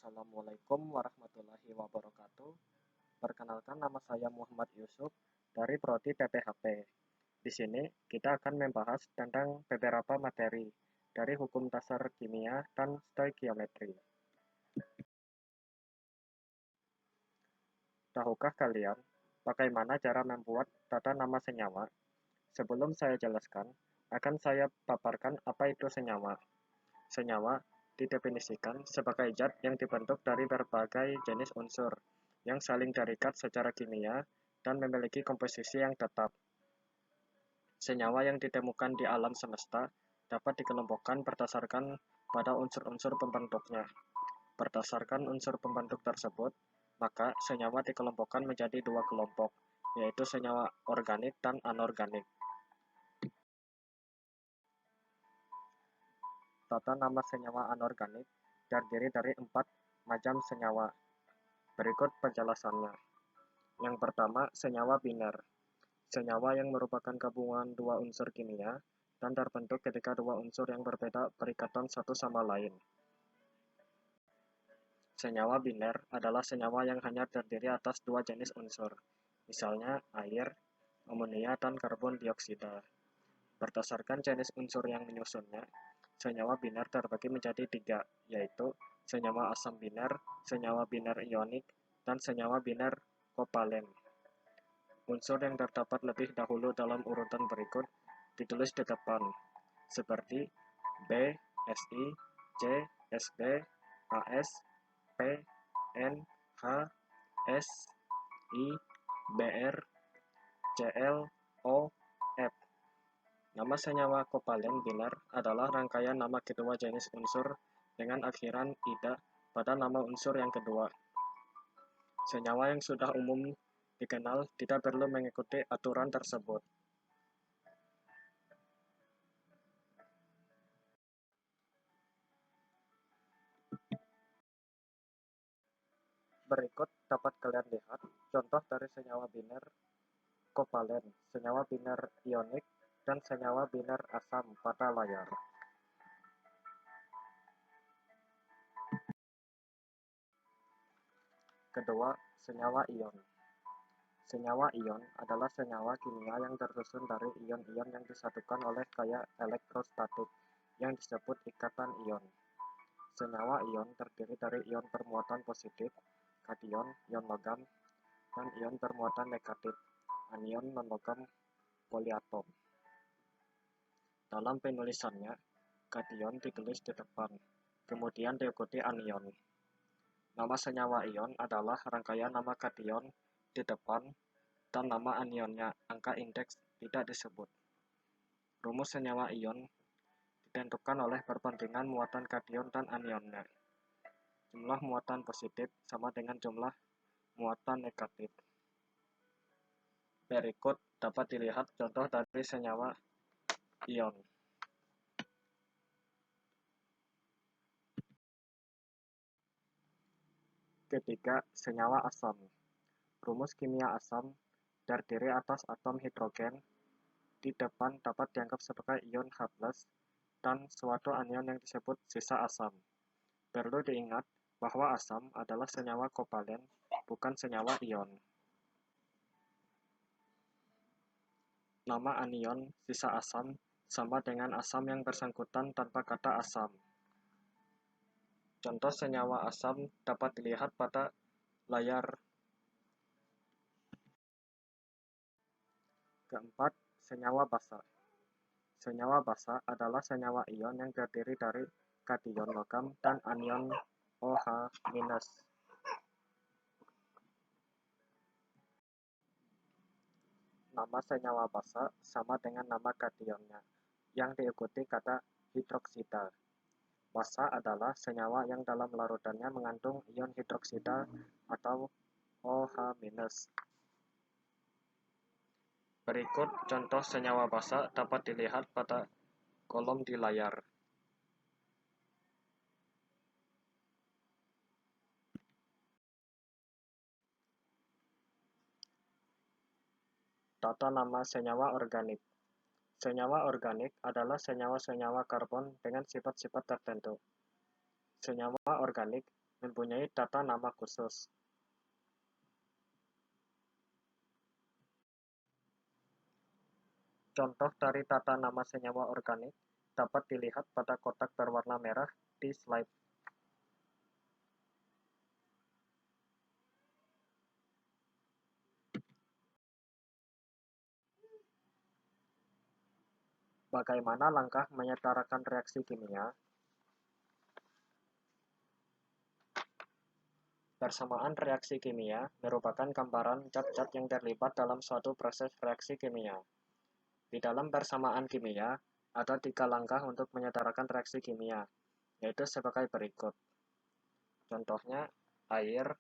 Assalamualaikum warahmatullahi wabarakatuh. Perkenalkan, nama saya Muhammad Yusuf dari Prodi TPHP. Di sini kita akan membahas tentang beberapa materi dari hukum dasar kimia dan stoikiometri. Tahukah kalian bagaimana cara membuat tata nama senyawa? Sebelum saya jelaskan, akan saya paparkan apa itu senyawa. Senyawa didefinisikan sebagai zat yang dibentuk dari berbagai jenis unsur yang saling terikat secara kimia dan memiliki komposisi yang tetap. Senyawa yang ditemukan di alam semesta dapat dikelompokkan berdasarkan pada unsur-unsur pembentuknya. Berdasarkan unsur pembentuk tersebut, maka senyawa dikelompokkan menjadi dua kelompok, yaitu senyawa organik dan anorganik. Tata nama senyawa anorganik terdiri dari 4 macam senyawa. Berikut penjelasannya. Yang pertama, senyawa biner. Senyawa yang merupakan gabungan dua unsur kimia dan terbentuk ketika dua unsur yang berbeda berikatan satu sama lain. Senyawa biner adalah senyawa yang hanya terdiri atas dua jenis unsur, misalnya air, amonia, dan karbon dioksida. Berdasarkan jenis unsur yang menyusunnya, senyawa biner terbagi menjadi 3, yaitu senyawa asam biner, senyawa biner ionik, dan senyawa biner kovalen. Unsur yang terdapat lebih dahulu dalam urutan berikut ditulis di depan, seperti B, Si, C, Sb, As, P, N, H, S, I, Br, Cl, O, F. Nama senyawa kovalen biner adalah rangkaian nama kedua jenis unsur dengan akhiran ida pada nama unsur yang kedua. Senyawa yang sudah umum dikenal tidak perlu mengikuti aturan tersebut. Berikut dapat kalian lihat contoh dari senyawa biner kovalen, senyawa biner ionik, dan senyawa biner asam pada layar. Kedua, senyawa ion. Senyawa ion adalah senyawa kimia yang tersusun dari ion-ion yang disatukan oleh gaya elektrostatik yang disebut ikatan ion. Senyawa ion terdiri dari ion bermuatan positif, kation, ion logam, dan ion bermuatan negatif, anion non-logam poliatom. Dalam penulisannya, kation ditulis di depan, kemudian diikuti anion. Nama senyawa ion adalah rangkaian nama kation di depan dan nama anionnya. Angka indeks tidak disebut. Rumus senyawa ion ditentukan oleh perbandingan muatan kation dan anionnya. Jumlah muatan positif sama dengan jumlah muatan negatif. Berikut dapat dilihat contoh dari senyawa ion. Ketiga, senyawa asam. Rumus kimia asam terdiri atas atom hidrogen di depan dapat dianggap sebagai ion H+, dan suatu anion yang disebut sisa asam. Perlu diingat bahwa asam adalah senyawa kovalen, bukan senyawa ion. Nama anion sisa asam sama dengan asam yang bersangkutan tanpa kata asam. Contoh senyawa asam dapat dilihat pada layar. Keempat, senyawa basa. Senyawa basa adalah senyawa ion yang terdiri dari kation logam dan anion OH-. Nama senyawa basa sama dengan nama kationnya, yang diikuti kata hidroksida. Basa adalah senyawa yang dalam larutannya mengandung ion hidroksida atau OH-. Berikut contoh senyawa basa dapat dilihat pada kolom di layar. Tata nama senyawa organik. Senyawa organik adalah senyawa-senyawa karbon dengan sifat-sifat tertentu. Senyawa organik mempunyai tata nama khusus. Contoh dari tata nama senyawa organik dapat dilihat pada kotak berwarna merah di slide. Bagaimana langkah menyetarakan reaksi kimia? Persamaan reaksi kimia merupakan gambaran zat-zat yang terlibat dalam suatu proses reaksi kimia. Di dalam persamaan kimia, ada 3 langkah untuk menyetarakan reaksi kimia, yaitu sebagai berikut. Contohnya, air,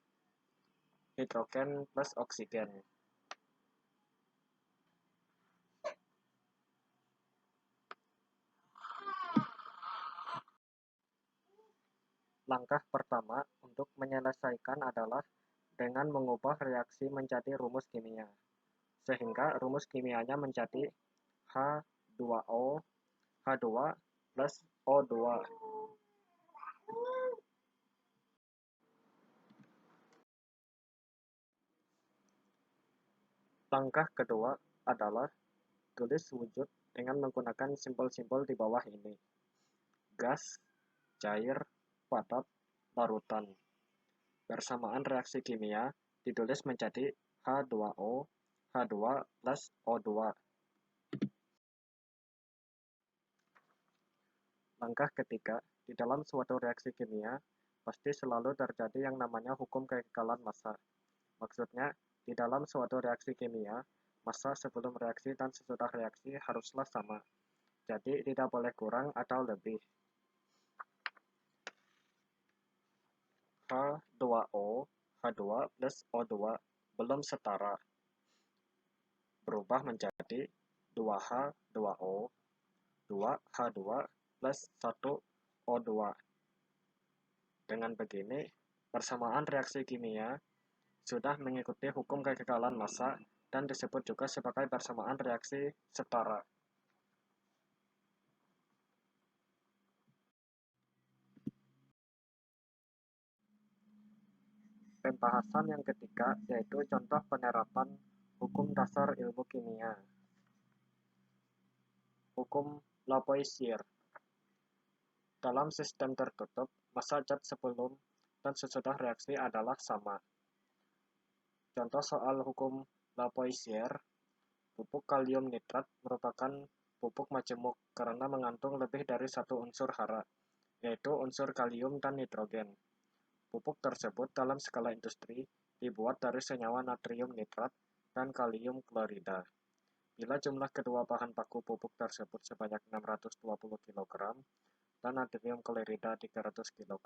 hidrogen plus oksigen. Langkah pertama untuk menyelesaikan adalah dengan mengubah reaksi menjadi rumus kimia, sehingga rumus kimianya menjadi H2O, H2 plus O2. Langkah kedua adalah tulis wujud dengan menggunakan simbol-simbol di bawah ini. Gas, cair, padat, larutan. Persamaan reaksi kimia ditulis menjadi H2O, H2 plus O2. Langkah ketiga, di dalam suatu reaksi kimia, pasti selalu terjadi yang namanya hukum kekekalan massa. Maksudnya, di dalam suatu reaksi kimia, massa sebelum reaksi dan sesudah reaksi haruslah sama. Jadi, tidak boleh kurang atau lebih. H2O, H2 plus O2 belum setara. Berubah menjadi 2H, 2O, 2H2 plus 1O2. Dengan begini, persamaan reaksi kimia sudah mengikuti hukum kekekalan massa dan disebut juga sebagai persamaan reaksi setara. Pembahasan yang ketiga yaitu contoh penerapan hukum dasar ilmu kimia. Hukum Lavoisier. Dalam sistem tertutup, massa zat sebelum dan sesudah reaksi adalah sama. Contoh soal hukum Lavoisier, pupuk kalium nitrat merupakan pupuk majemuk karena mengandung lebih dari satu unsur hara, yaitu unsur kalium dan nitrogen. Pupuk tersebut dalam skala industri dibuat dari senyawa natrium nitrat dan kalium klorida. Bila jumlah kedua bahan baku pupuk tersebut sebanyak 620 kg dan natrium klorida 300 kg,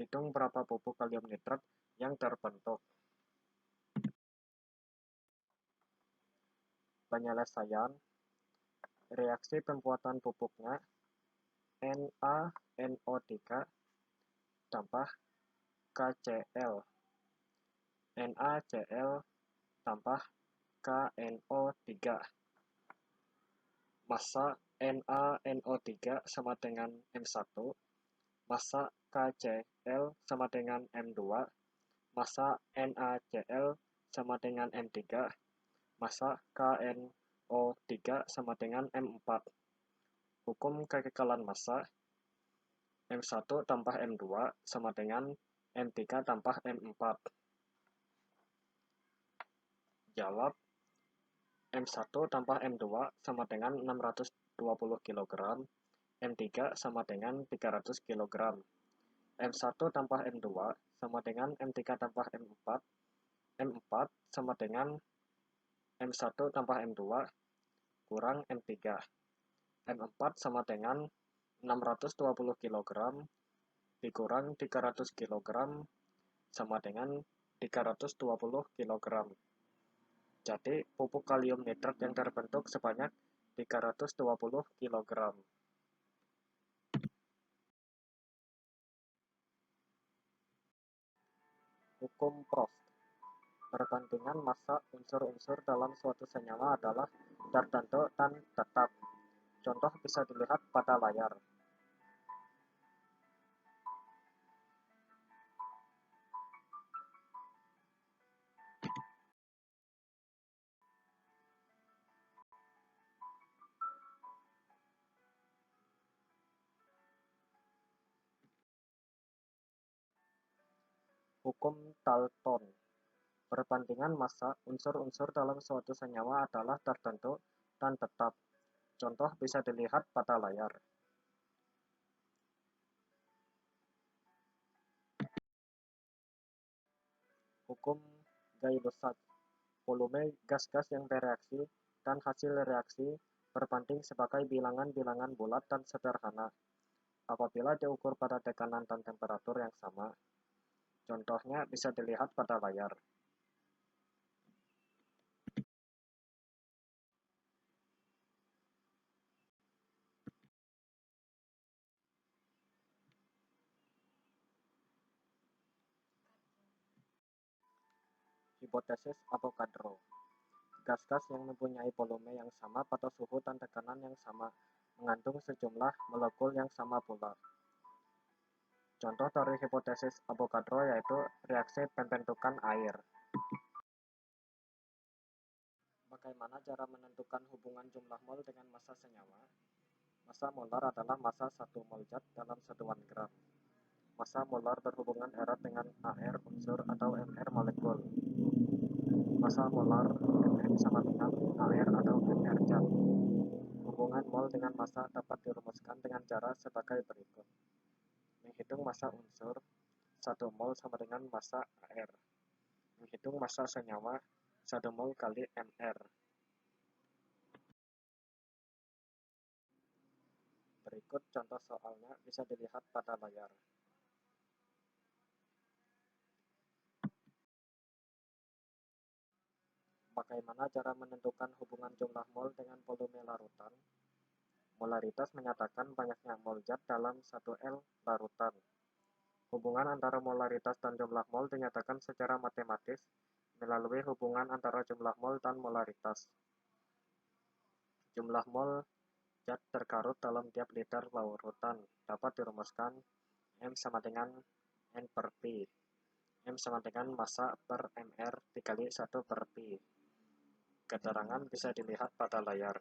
hitung berapa pupuk kalium nitrat yang terbentuk. Penyelesaian reaksi pembuatan pupuknya NaNO3 tambah KCl, NaCl tambah KNO3. Massa NaNO3 sama dengan M1, massa KCl sama dengan M2, massa NaCl sama dengan M3, massa KNO3 sama dengan M4. Hukum kekekalan massa M1 tambah M2 sama dengan M3 tambah M4. Jawab, M1 tambah M2 sama dengan 620 kg, M3 sama dengan 300 kg. M1 tambah M2 sama dengan M3 tambah M4, M4 sama dengan M1 tambah M2 kurang M3. M4 sama dengan 620 kg dikurang 300 kg sama dengan 320 kg. Jadi, pupuk kalium nitrat yang terbentuk sebanyak 320 kg. Hukum Prost. Perbandingan massa unsur-unsur dalam suatu senyawa adalah tertentu dan tetap. Contoh bisa dilihat pada layar. Hukum Dalton. Perbandingan massa unsur-unsur dalam suatu senyawa adalah tertentu dan tetap. Contoh bisa dilihat pada layar. Hukum Gay-Lussac. Volume gas-gas yang bereaksi dan hasil reaksi berbanding sebagai bilangan-bilangan bulat dan sederhana apabila diukur pada tekanan dan temperatur yang sama. Contohnya bisa dilihat pada layar. Hipotesis Avogadro. Gas-gas yang mempunyai volume yang sama pada suhu dan tekanan yang sama mengandung sejumlah molekul yang sama pula. Contoh dari hipotesis Avogadro yaitu reaksi pembentukan air. Bagaimana cara menentukan hubungan jumlah mol dengan massa senyawa? Massa molar adalah massa 1 mol zat dalam satuan gram. Massa molar berhubungan erat dengan AR unsur atau MR molekul. Massa molar MM sama dengan AR atau MR zat. Hubungan mol dengan massa dapat dirumuskan dengan cara sebagai berikut. Menghitung massa unsur, 1 mol sama dengan massa AR. Menghitung massa senyawa, 1 mol kali MR. Berikut contoh soalnya bisa dilihat pada layar. Bagaimana cara menentukan hubungan jumlah mol dengan volume larutan? Molaritas menyatakan banyaknya mol zat dalam 1 L larutan. Hubungan antara molaritas dan jumlah mol dinyatakan secara matematis melalui hubungan antara jumlah mol dan molaritas. Jumlah mol zat terkarut dalam tiap liter larutan dapat dirumuskan M sama dengan N per P. M sama dengan massa per MR dikali 1 per P. Keterangan bisa dilihat pada layar.